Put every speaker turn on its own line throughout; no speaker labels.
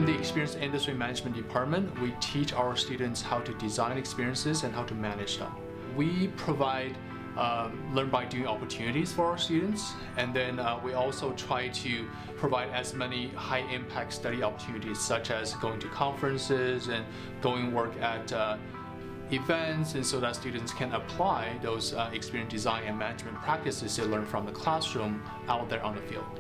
the Experience Industry Management Department, we teach our students how to design experiences and how to manage them. We provide learn by doing opportunities for our students, and then we also try to provide as many high impact study opportunities such as going to conferences and going work at events, and so that students can apply those experience design and management practices they learn from the classroom out there on the field.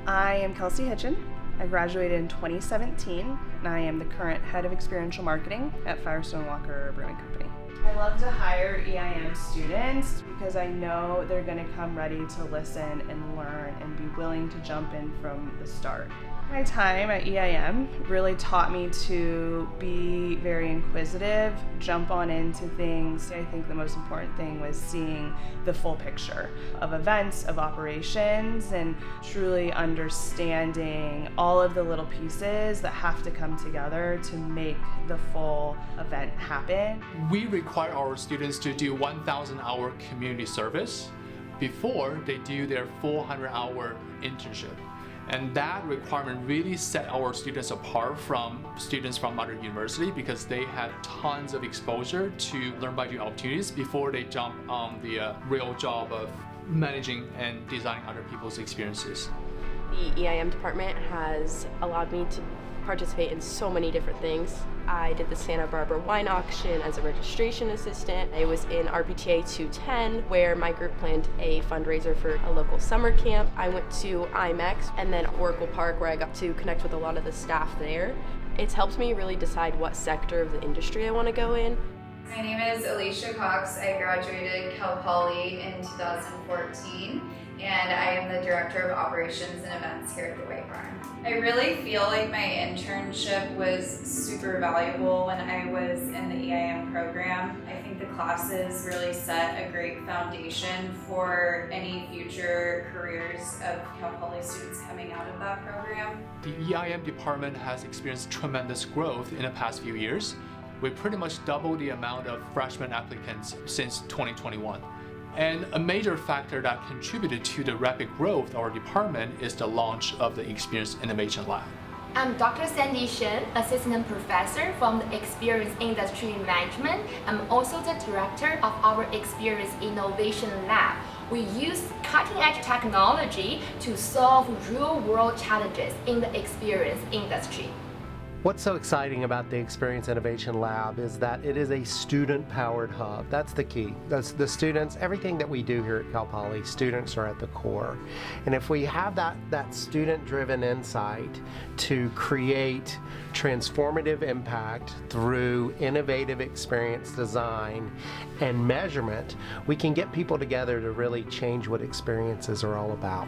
I am Kelsey Hitchin. I graduated in 2017, and I am the current head of experiential marketing at Firestone Walker Brewing Company. I love to hire EIM students because I know they're going to come ready to listen and learn and be willing to jump in from the start. My time at EIM really taught me to be very inquisitive, jump on into things. I think the most important thing was seeing the full picture of events, of operations, and truly understanding all of the little pieces that have to come together to make the full event happen.
We require our students to do 1,000-hour community service before they do their 400-hour internship. And that requirement really set our students apart from students from other universities because they had tons of exposure to learn by doing opportunities before they jump on the real job of managing and designing other people's experiences.
The EIM department has allowed me to participate in so many different things. I did the Santa Barbara wine auction as a registration assistant. I was in RPTA 210 where my group planned a fundraiser for a local summer camp. I went to IMEX and then Oracle Park where I got to connect with a lot of the staff there. It's helped me really decide what sector of the industry I want to go in.
My name is Alicia Cox. I graduated Cal Poly in 2014, and I am the Director of Operations and Events here at the White Barn. I really feel like my internship was super valuable when I was in the EIM program. I think the classes really set a great foundation for any future careers of Cal Poly students coming out of that program.
The EIM department has experienced tremendous growth in the past few years. We pretty much doubled the amount of freshman applicants since 2021. And a major factor that contributed to the rapid growth of our department is the launch of the Experience Innovation Lab.
I'm Dr. Sandy Shen, Assistant Professor from the Experience Industry Management. I'm also the Director of our Experience Innovation Lab. We use cutting-edge technology to solve real-world challenges in the experience industry.
What's so exciting about the Experience Innovation Lab is that it is a student-powered hub. That's the key. The students, everything that we do here at Cal Poly, students are at the core. And if we have that student-driven insight to create transformative impact through innovative experience design and measurement, we can get people together to really change what experiences are all about.